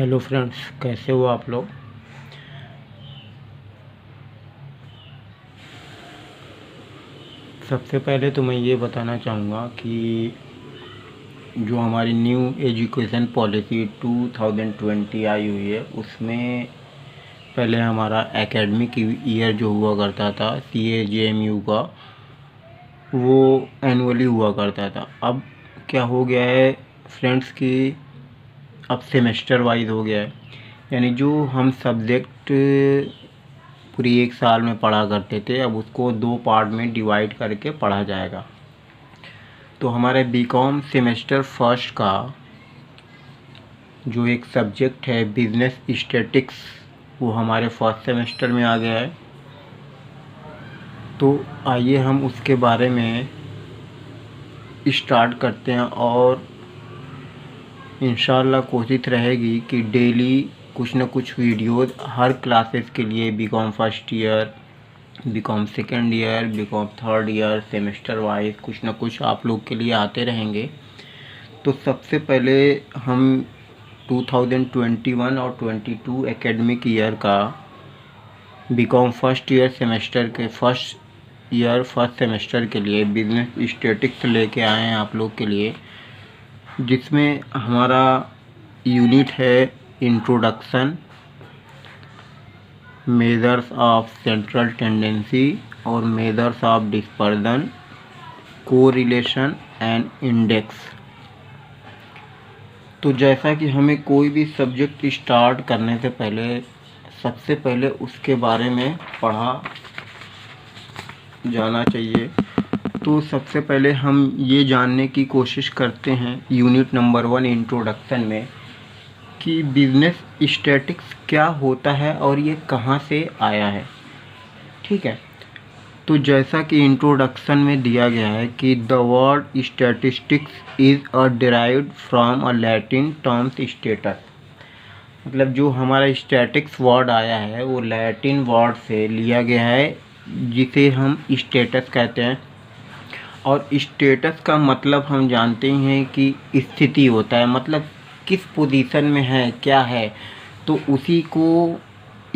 Hello friends, कैसे हो आप लोग। सबसे पहले तो मैं ये बताना चाहूँगा कि जो हमारी न्यू एजुकेशन पॉलिसी 2020 आई हुई है, उसमें पहले हमारा एकेडमिक ईयर जो हुआ करता था CAJMU का, वो एनुअली हुआ करता था। अब क्या हो गया है फ्रेंड्स कि अब सेमेस्टर वाइज हो गया है, यानी जो हम सब्जेक्ट पूरी एक साल में पढ़ा करते थे, अब उसको 2 पार्ट में डिवाइड करके पढ़ा जाएगा। तो हमारे बीकॉम सेमेस्टर फर्स्ट का जो एक सब्जेक्ट है बिजनेस स्टैटिक्स, वो हमारे फर्स्ट सेमेस्टर में आ गया है। तो आइए हम उसके बारे में स्टार्ट करते हैं, और इंशाल्लाह कोशिश रहेगी कि डेली कुछ न कुछ वीडियोस हर क्लासेस के लिए, BCom first year, BCom second year, BCom third year, semester wise कुछ न कुछ आप लोग के लिए आते रहेंगे। तो सबसे पहले हम 2021 और 22 एकेडमिक ईयर का बीकॉम फर्स्ट ईयर सेमेस्टर के फर्स्ट सेमेस्टर के लिए बिजनेस स्टैटिक्स लेके आए हैं आप लोग के लिए, जिसमें हमारा यूनिट है introduction, measures of central tendency और measures of dispersion, correlation and index. तो जैसा कि हमें कोई भी सब्जेक्ट स्टार्ट करने से पहले सबसे पहले उसके बारे में पढ़ा जाना चाहिए। तो सबसे पहले हम ये जानने की कोशिश करते हैं यूनिट नंबर 1 इंट्रोडक्शन में कि बिजनेस स्टैटिक्स क्या होता है और ये कहाँ से आया है। ठीक है, तो जैसा कि इंट्रोडक्शन में दिया गया है कि the word statistics is a derived from a Latin terms status. मतलब जो हमारा स्टैटिक्स वर्ड आया है वो लैटिन वर्ड से लिया गया है, जिसे हम स्टेटस कहते हैं। और स्टेटस का मतलब हम जानते हैं कि स्थिति होता है, मतलब किस पोजीशन में है, क्या है, तो उसी को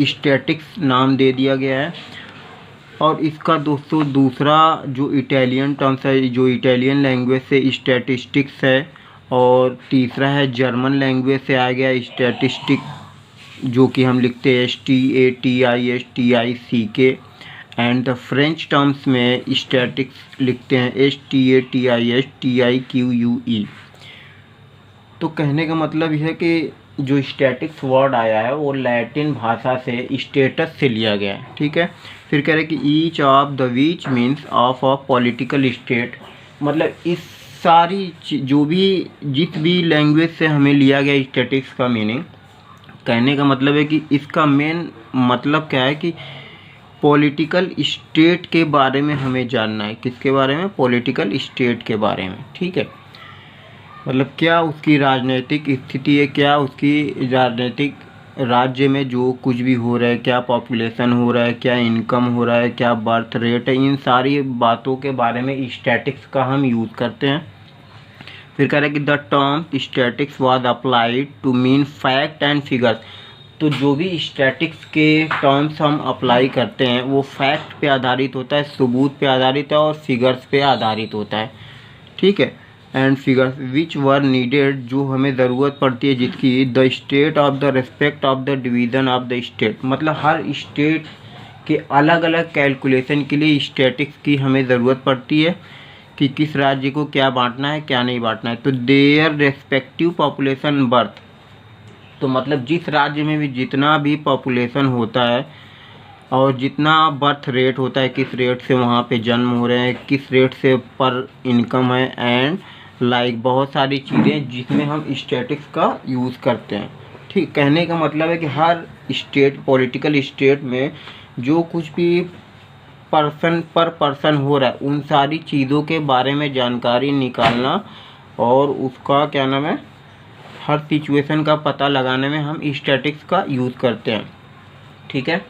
स्टैटिक्स नाम दे दिया गया है। और इसका दोस्तों दूसरा जो इटालियन टर्म्स है, जो इटालियन लैंग्वेज से स्टैटिस्टिक्स है, और तीसरा है जर्मन लैंग्वेज से आ गया स्टैटिस्टिक, जो कि हम लिखते हैं STATISTICK, and the French terms में स्टैटिक्स लिखते हैं STATISTIQUE। तो कहने का मतलब यह है कि जो स्टैटिक्स वर्ड आया है वो लैटिन भाषा से स्टेटस से लिया गया है। ठीक है, फिर कह रहे कि each of the which means of a political state. मतलब इस सारी जो भी जिस भी लैंग्वेज से हमें लिया गया स्टैटिक्स का मीनिंग, कहने का मतलब है कि इसका मेन मतलब क्या है कि पॉलिटिकल स्टेट के बारे में हमें जानना है। किसके बारे में? पॉलिटिकल स्टेट के बारे में। ठीक है, मतलब क्या उसकी राजनीतिक स्थिति है, क्या उसकी राजनीतिक राज्य में जो कुछ भी हो रहा है, क्या पॉपुलेशन हो रहा है, क्या इनकम हो रहा है, क्या बर्थ रेट है, इन सारी बातों के बारे में स्टैटिक्स का हम यूज़ करते हैं। फिर कह रहा है कि the term statistics was applied to mean fact and figures. तो जो भी स्टैटिक्स के टर्म्स हम अप्लाई करते हैं वो फैक्ट पे आधारित होता है, सबूत पे आधारित है, और फिगर्स पे आधारित होता है। ठीक है, and figures which were needed, जो हमें ज़रूरत पड़ती है जिसकी, the state of the respect of the division of the state. मतलब हर स्टेट के अलग अलग कैलकुलेशन के लिए स्टैटिक्स की हमें ज़रूरत पड़ती है कि किस राज्य को क्या बांटना है, क्या नहीं बांटना है। तो देयर रेस्पेक्टिव पॉपुलेशन बर्थ, तो मतलब जिस राज्य में भी जितना भी पॉपुलेशन होता है और जितना बर्थ रेट होता है, किस रेट से वहाँ पे जन्म हो रहे हैं, किस रेट से पर इनकम है, एंड लाइक बहुत सारी चीज़ें जिसमें हम स्टैटिक्स का यूज़ करते हैं। ठीक, कहने का मतलब है कि हर स्टेट, पॉलिटिकल स्टेट में जो कुछ भी पर्सन हो रहा है, उन सारी चीज़ों के बारे में जानकारी निकालना और उसका क्या नाम है, हर सिचुएशन का पता लगाने में हम स्टैटिक्स का यूज़ करते हैं। ठीक है,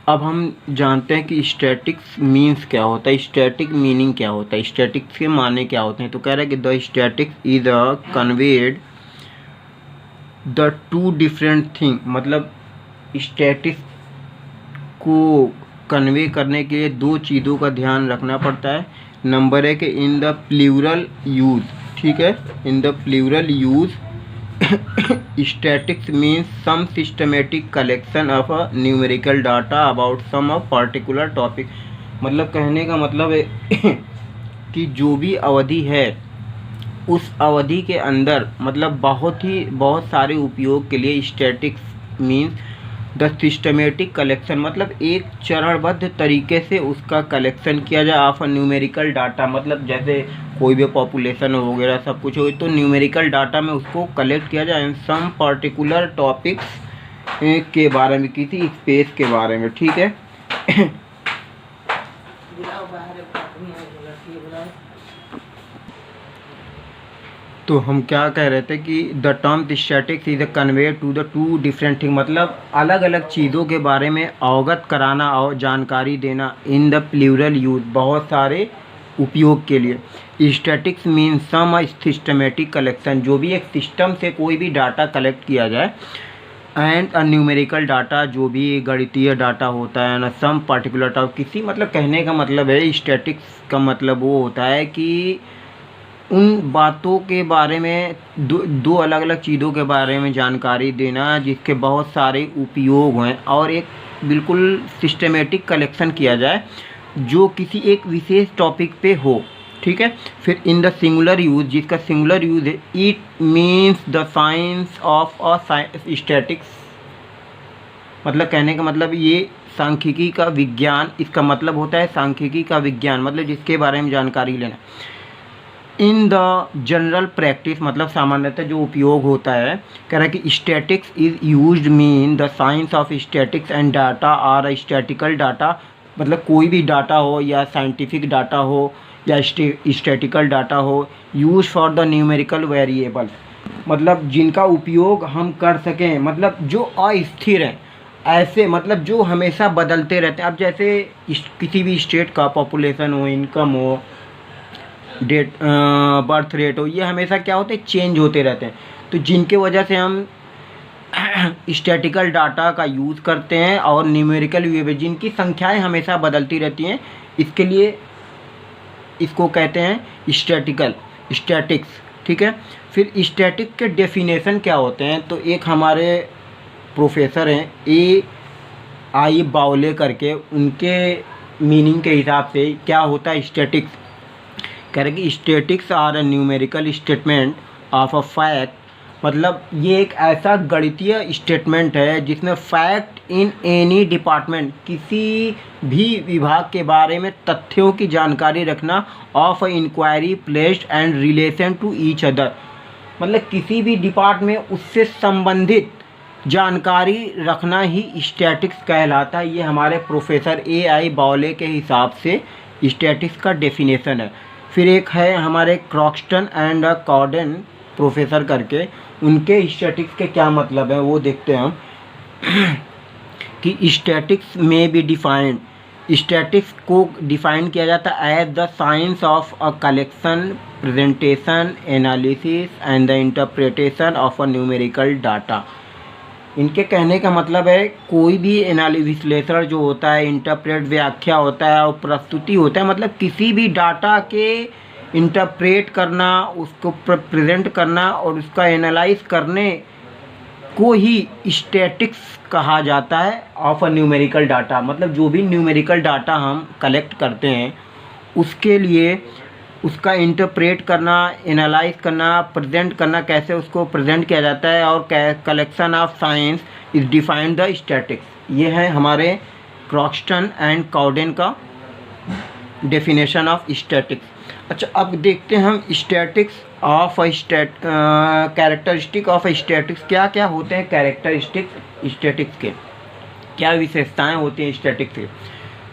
अब हम जानते हैं कि स्टैटिक्स मीन्स क्या होता है, स्टैटिक मीनिंग क्या होता है, स्टैटिक्स के माने क्या होते हैं। तो कह रहा है कि the statics is a conveyed the two different thing, मतलब स्टैटिक्स को कन्वे करने के लिए दो चीज़ों का ध्यान रखना पड़ता है। नंबर है कि इन द प्लूरल यूज़, ठीक है, in the plural use statistics means some systematic collection of a numerical data about some a particular topic. मतलब कहने का मतलब है कि जो भी अवधि है उस अवधि के अंदर मतलब बहुत सारे उपयोग के लिए statics means the systematic collection, मतलब एक चरणबद्ध तरीके से उसका कलेक्शन किया जाए ऑफ न्यूमेरिकल डाटा, मतलब जैसे कोई भी पॉपुलेशन वगैरह सब कुछ हो तो न्यूमेरिकल डाटा में उसको कलेक्ट किया जाए सम पर्टिकुलर टॉपिक्स के बारे में, किसी स्पेस के बारे में, ठीक है। तो हम क्या कह रहे थे कि the term statistics is convey to the two different thing, मतलब अलग अलग चीज़ों के बारे में अवगत कराना और जानकारी देना इन द प्लूरल यूज, बहुत सारे उपयोग के लिए। स्टैटिक्स मीन सम सिस्टमेटिक कलेक्शन, जो भी एक सिस्टम से कोई भी डाटा कलेक्ट किया जाए, एंड अ न्यूमेरिकल डाटा, जो भी गणितीय डाटा होता है ना, सम पर्टिकुलर टाइप किसी, मतलब कहने का मतलब है स्टैटिक्स का मतलब वो होता है कि उन बातों के बारे में दो अलग अलग चीज़ों के बारे में जानकारी देना जिसके बहुत सारे उपयोग हैं और एक बिल्कुल सिस्टमेटिक कलेक्शन किया जाए जो किसी एक विशेष टॉपिक पे हो, ठीक है। फिर इन द सिंगुलर यूज, जिसका सिंगुलर यूज है, it means the science of a statics, मतलब कहने का मतलब ये सांख्यिकी का विज्ञान, इसका मतलब होता है सांख्यिकी का विज्ञान, मतलब जिसके बारे में जानकारी लेना। इन द जनरल प्रैक्टिस, मतलब सामान्यतः जो उपयोग होता है, कह रहा है कि statistics is used mean the science of statistics and data or statistical data, मतलब कोई भी डाटा हो या साइंटिफिक डाटा हो या स्टैटिकल डाटा हो, use for the numerical variable, मतलब जिनका उपयोग हम कर सकें, मतलब जो अस्थिर हैं, ऐसे मतलब जो हमेशा बदलते रहते हैं। अब जैसे किसी भी स्टेट का पॉपुलेशन हो, इनकम हो, बर्थ रेट हो, ये हमेशा क्या होते हैं, चेंज होते रहते हैं। तो जिनके वजह से हम स्टैटिकल डाटा का यूज़ करते हैं और न्यूमेरिकल वेरिएबल जिनकी संख्याएं हमेशा बदलती रहती हैं, इसके लिए इसको कहते हैं स्टैटिक्स, ठीक है। फिर स्टैटिक के डेफिनेशन क्या होते हैं, तो एक हमारे प्रोफेसर हैं A.I. बाउले करके, उनके मीनिंग के हिसाब से क्या होता है स्टैटिक्स, कह रहे कि statistics are a numerical statement of a fact, मतलब ये एक ऐसा गणितीय स्टेटमेंट है जिसमें फैक्ट इन एनी डिपार्टमेंट, किसी भी विभाग के बारे में तथ्यों की जानकारी रखना, of a inquiry placed and relation to each other, मतलब किसी भी डिपार्टमेंट में उससे संबंधित जानकारी रखना ही स्टैटिक्स कहलाता है। ये हमारे प्रोफेसर A.I. बाउले के हिसाब से स्टैटिक्स का डेफिनेशन है। फिर एक है हमारे क्रॉक्सटन एंड कॉर्डन प्रोफेसर करके, उनके स्टैटिक्स के क्या मतलब है वो देखते हैं हम कि स्टैटिक्स में भी डिफाइंड, स्टैटिक्स को डिफाइन किया जाता है as the science of a collection, presentation, analysis and the interpretation of a numerical data. इनके कहने का मतलब है कोई भी विश्लेषण जो होता है, इंटरप्रेट व्याख्या होता है और प्रस्तुति होता है, मतलब किसी भी डाटा के इंटरप्रेट करना, उसको प्रेजेंट करना और उसका एनालाइज करने को ही स्टैटिक्स कहा जाता है ऑफ अ न्यूमेरिकल डाटा। मतलब जो भी न्यूमेरिकल डाटा हम कलेक्ट करते हैं उसके लिए उसका इंटरप्रेट करना, एनालाइज करना, प्रेजेंट करना, कैसे उसको प्रेजेंट किया जाता है और collection of science is defined the statics. ये है हमारे क्रॉक्सटन एंड कॉर्डन का डेफिनेशन ऑफ स्टैटिक्स। अच्छा, अब देखते हैं हम statics of characteristic of statics, क्या क्या होते हैं कैरेक्टरिस्टिक्स स्टैटिक्स के, क्या विशेषताएं होती हैं स्टैटिक्स के।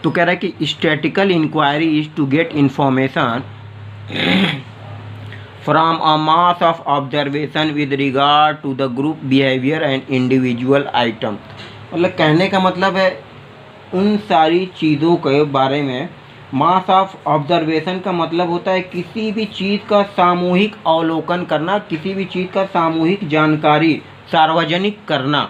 तो कह रहा है कि statistical inquiry is to get information from a mass of observation with regard to the group behavior and individual item, मतलब कहने का मतलब है उन सारी चीज़ों के बारे में। मास ऑफ ऑब्जर्वेशन का मतलब होता है किसी भी चीज़ का सामूहिक अवलोकन करना, किसी भी चीज़ का सामूहिक जानकारी सार्वजनिक करना,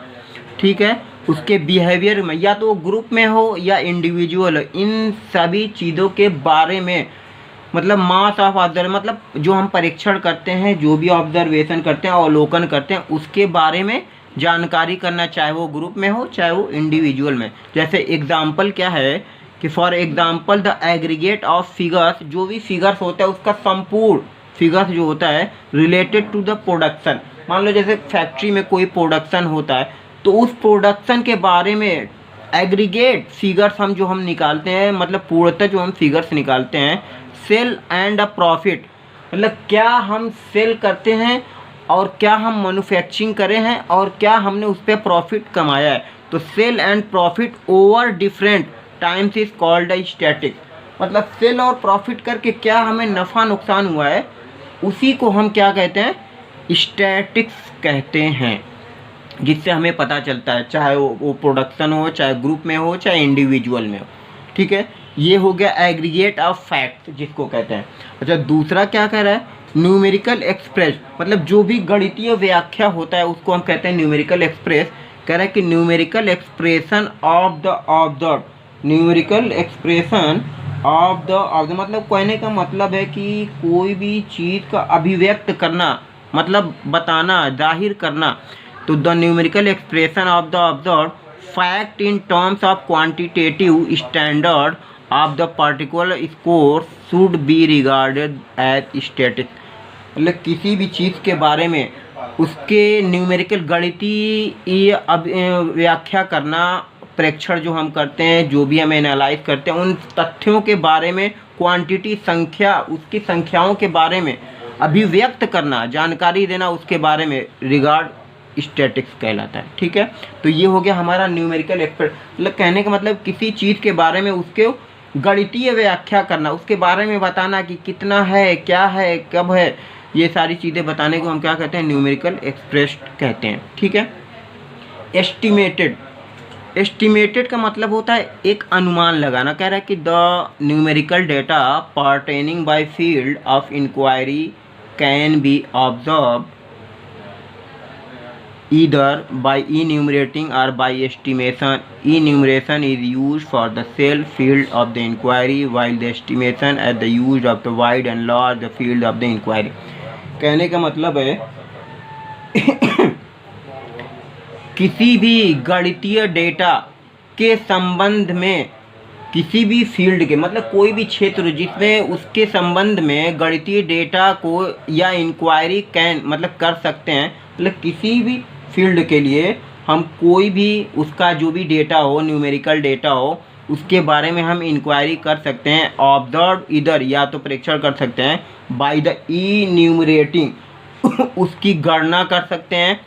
ठीक है। उसके बिहेवियर में, या तो ग्रुप में हो या इंडिविजुअल हो, इन सभी चीज़ों के बारे में, मतलब मास ऑफ ऑब्जर्व, मतलब जो हम परीक्षण करते हैं, जो भी ऑब्जर्वेशन करते हैं, अवलोकन करते हैं, उसके बारे में जानकारी करना, चाहे वो ग्रुप में हो चाहे वो इंडिविजुअल में। जैसे एग्जाम्पल क्या है कि for example the aggregate of figures, जो भी फिगर्स होता है उसका संपूर्ण फिगर्स जो होता है रिलेटेड टू द प्रोडक्शन। मान लो जैसे फैक्ट्री में कोई प्रोडक्शन होता है, तो उस प्रोडक्शन के बारे में एग्रीगेट फिगर्स हम निकालते हैं, मतलब पूर्णतः जो हम फिगर्स निकालते हैं, सेल एंड अ प्रॉफिट, मतलब क्या हम सेल करते हैं और क्या हम मैन्युफैक्चरिंग करे हैं और क्या हमने उस पर प्रॉफिट कमाया है। तो sale and profit over different times is called a static, मतलब सेल और प्रॉफिट करके क्या हमें नफ़ा नुकसान हुआ है, उसी को हम क्या कहते हैं, स्टैटिक्स कहते हैं, जिससे हमें पता चलता है, चाहे वो प्रोडक्शन हो, चाहे ग्रुप में हो, चाहे इंडिविजुअल में हो, ठीक है। ये हो गया एग्रीगेट ऑफ फैक्ट जिसको कहते हैं। अच्छा, दूसरा क्या कह रहा है, न्यूमेरिकल एक्सप्रेस, मतलब जो भी गणितीय व्याख्या होता है उसको हम कहते हैं न्यूमेरिकल एक्सप्रेस। कह रहा है कि numerical expression of the observe, numerical expression of the मतलब कहने का मतलब है कि कोई भी चीज़ का अभिव्यक्त करना, मतलब बताना, जाहिर करना। तो the numerical expression of the observe fact in terms of quantitative standard of the particular score should be regarded as static, मतलब किसी भी चीज़ के बारे में उसके न्यूमेरिकल गणितीय व्याख्या करना, प्रेक्षण जो हम करते हैं, जो भी हम एनालाइज करते हैं, उन तथ्यों के बारे में, क्वांटिटी संख्या, उसकी संख्याओं के बारे में अभिव्यक्त करना, जानकारी देना उसके बारे में, रिगार्ड स्टैटिक्स कहलाता है, ठीक है। तो ये हो गया हमारा न्यूमेरिकल एक्सप्रेस, मतलब कहने का मतलब किसी चीज़ के बारे में उसके गणितीय व्याख्या करना, उसके बारे में बताना कि कितना है, क्या है, कब है, ये सारी चीज़ें बताने को हम क्या कहते हैं, न्यूमेरिकल एक्सप्रेस कहते हैं, ठीक है। एस्टिमेटेड, एस्टिमेटेड का मतलब होता है एक अनुमान लगाना। कह रहा है कि the numerical data pertaining by field of inquiry can be observe either by enumerating or by estimation. Enumeration is used for the cell field of the inquiry, while the estimation is the use of the wide and large field of the inquiry. कहने का मतलब है किसी भी गणितीय data के संबंध में, किसी भी फील्ड के, मतलब कोई भी क्षेत्र जिसमें उसके संबंध में गणितीय डेटा को या इंक्वायरी कैन मतलब कर सकते हैं, मतलब किसी भी फील्ड के लिए हम कोई भी उसका जो भी डेटा हो, न्यूमेरिकल डेटा हो, उसके बारे में हम इंक्वायरी कर सकते हैं। ऑब्जर्व इधर, या तो प्रेक्षण कर सकते हैं, बाय द इन्यूमरेटिंग उसकी गणना कर सकते हैं,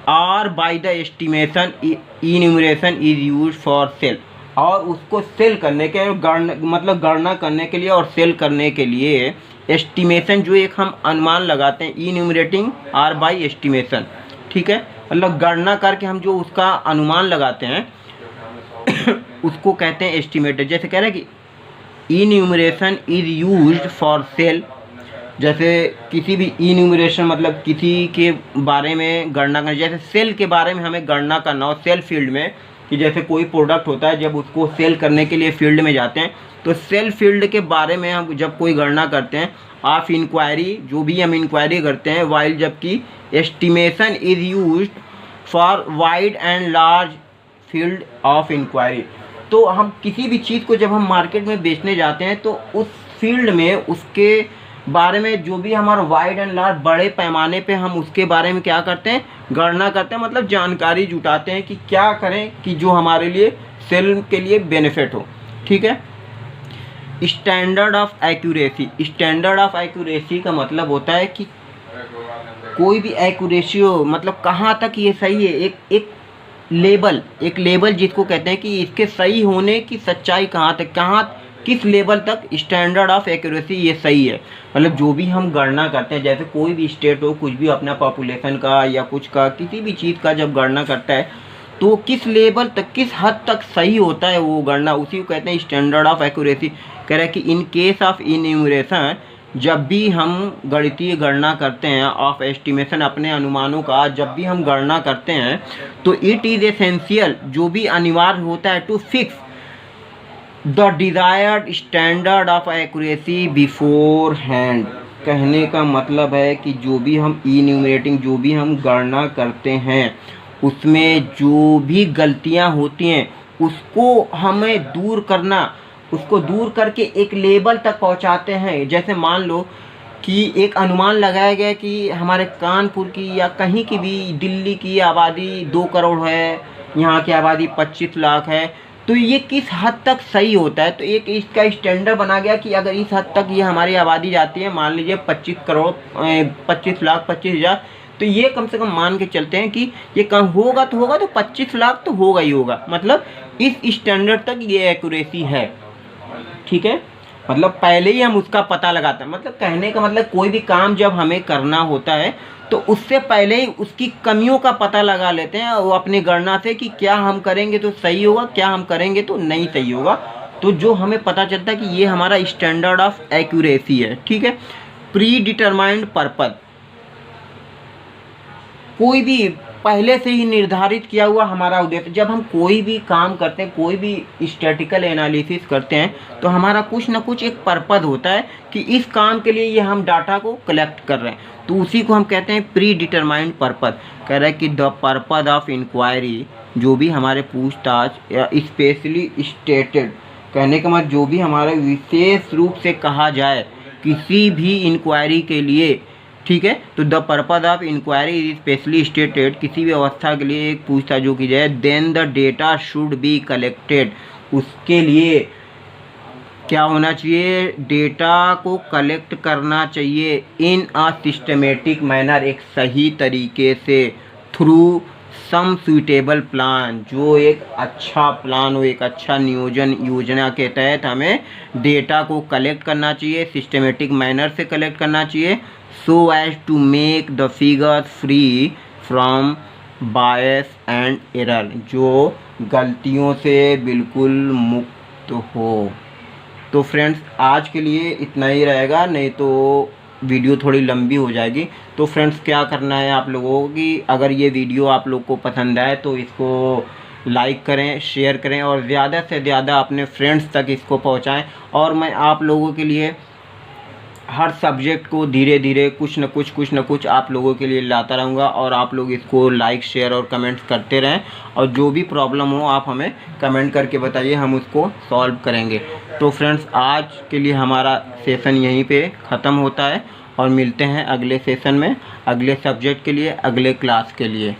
और by the estimation, enumeration is use for sale, और उसको सेल करने के मतलब गणना करने के लिए और सेल करने के लिए एस्टिमेशन जो एक हम अनुमान लगाते हैं, इन्यूमरेटिंग और बाय एस्टिमेशन, ठीक है, मतलब गणना करके हम जो उसका अनुमान लगाते हैं उसको कहते हैं एस्टिमेटेड। जैसे कह रहे हैं कि enumeration is used for sale, जैसे किसी भी इन्यूमरेशन मतलब किसी के बारे में गणना करना, जैसे सेल के बारे में हमें गणना करना हो सेल फील्ड में, कि जैसे कोई प्रोडक्ट होता है, जब उसको सेल करने के लिए फील्ड में जाते हैं, तो सेल फील्ड के बारे में हम जब कोई गणना करते हैं, ऑफ इंक्वायरी, जो भी हम इंक्वायरी करते हैं, वाइल जबकि estimation is used for wide and large field of inquiry. तो हम किसी भी चीज़ को जब हम मार्केट में बेचने जाते हैं, तो उस फील्ड में उसके बारे में जो भी हमारा वाइड एंड लार्ज बड़े पैमाने पे हम उसके बारे में क्या करते हैं, गणना करते हैं, मतलब जानकारी जुटाते हैं कि क्या करें कि जो हमारे लिए सेल के लिए बेनिफिट हो, ठीक है। Standard of accuracy, standard of accuracy का मतलब होता है कि कोई भी एक्यूरेसी हो, मतलब कहाँ तक ये सही है, एक लेबल जिसको कहते हैं कि इसके सही होने की सच्चाई कहाँ तक, किस लेवल तक स्टैंडर्ड ऑफ एक्यूरेसी ये सही है। मतलब जो भी हम गणना करते हैं, जैसे कोई भी स्टेट हो, कुछ भी अपना पॉपुलेशन का या कुछ का, किसी भी चीज़ का जब गणना करता है, तो किस लेवल तक, किस हद तक सही होता है वो गणना, उसी को कहते हैं स्टैंडर्ड ऑफ एक्यूरेसी। कह रहा है कि इन केस ऑफ इन्यूमरेशन जब भी हम गणितीय गणना करते हैं ऑफ एस्टिमेशन, अपने अनुमानों का जब भी हम गणना करते हैं, तो इट इज़ एसेंशियल, जो भी अनिवार्य होता है, to fix the desired standard of accuracy beforehand. कहने का मतलब है कि जो भी हम इन्यूमरेटिंग, जो भी हम गणना करते हैं, उसमें जो भी गलतियां होती हैं उसको हमें दूर करना, उसको दूर करके एक लेवल तक पहुंचाते हैं। जैसे मान लो कि एक अनुमान लगाया गया कि हमारे कानपुर की या कहीं की भी, दिल्ली की आबादी 2 करोड़ है, यहाँ की आबादी 25 लाख है, तो ये किस हद तक सही होता है। तो एक इसका स्टैंडर्ड बना गया कि अगर इस हद तक ये हमारी आबादी जाती है, मान लीजिए 25 करोड़ 25 लाख 25,000, तो ये कम से कम मान के चलते हैं कि ये कम होगा तो होगा, तो 25 लाख तो होगा ही होगा, मतलब इस स्टैंडर्ड तक ये एक्यूरेसी है। ठीक है, मतलब पहले ही हम उसका पता लगाते हैं। मतलब कहने का मतलब कोई भी काम जब हमें करना होता है तो उससे पहले ही उसकी कमियों का पता लगा लेते हैं वो अपनी गणना से, कि क्या हम करेंगे तो सही होगा, क्या हम करेंगे तो नहीं सही होगा। तो जो हमें पता चलता है कि ये हमारा स्टैंडर्ड ऑफ एक्यूरेसी है। ठीक है, प्री डिटरमाइंड पर्पस, कोई भी पहले से ही निर्धारित किया हुआ हमारा उद्देश्य। जब हम कोई भी काम करते हैं, कोई भी स्टैटिकल एनालिसिस करते हैं, तो हमारा कुछ ना कुछ एक पर्पस होता है कि इस काम के लिए ये हम डाटा को कलेक्ट कर रहे हैं, तो उसी को हम कहते हैं प्री डिटरमाइंड पर्पस। कह रहा है कि द पर्पस ऑफ इंक्वायरी, जो भी हमारे पूछताछ या स्पेशली स्टेटेड, कहने का मतलब जो भी हमारे विशेष रूप से कहा जाए किसी भी इंक्वायरी के लिए। ठीक है, तो the purpose of inquiry is specially stated, किसी भी अवस्था के लिए एक पूछताछ जो की जाए, then the data should be collected, उसके लिए क्या होना चाहिए, डेटा को कलेक्ट करना चाहिए इन अ सिस्टमेटिक मैनर, एक सही तरीके से, थ्रू सम सुइटेबल प्लान, जो एक अच्छा प्लान हो, एक अच्छा नियोजन योजना के तहत हमें डेटा को कलेक्ट करना चाहिए, सिस्टमेटिक मैनर से कलेक्ट करना चाहिए, so as to make the figures free from bias and error, जो गलतियों से बिल्कुल मुक्त हो। तो फ्रेंड्स आज के लिए इतना ही रहेगा, नहीं तो वीडियो थोड़ी लंबी हो जाएगी। तो फ्रेंड्स क्या करना है आप लोगों को कि अगर ये वीडियो आप लोग को पसंद आए तो इसको लाइक करें, शेयर करें और ज़्यादा से ज़्यादा अपने फ्रेंड्स तक इसको पहुंचाएं। और मैं आप लोगों के लिए हर सब्जेक्ट को धीरे धीरे कुछ न कुछ आप लोगों के लिए लाता रहूँगा, और आप लोग इसको लाइक शेयर और कमेंट्स करते रहें, और जो भी प्रॉब्लम हो आप हमें कमेंट करके बताइए, हम उसको सॉल्व करेंगे। तो फ्रेंड्स आज के लिए हमारा सेशन यहीं पे ख़त्म होता है, और मिलते हैं अगले सेशन में, अगले सब्जेक्ट के लिए, अगले क्लास के लिए।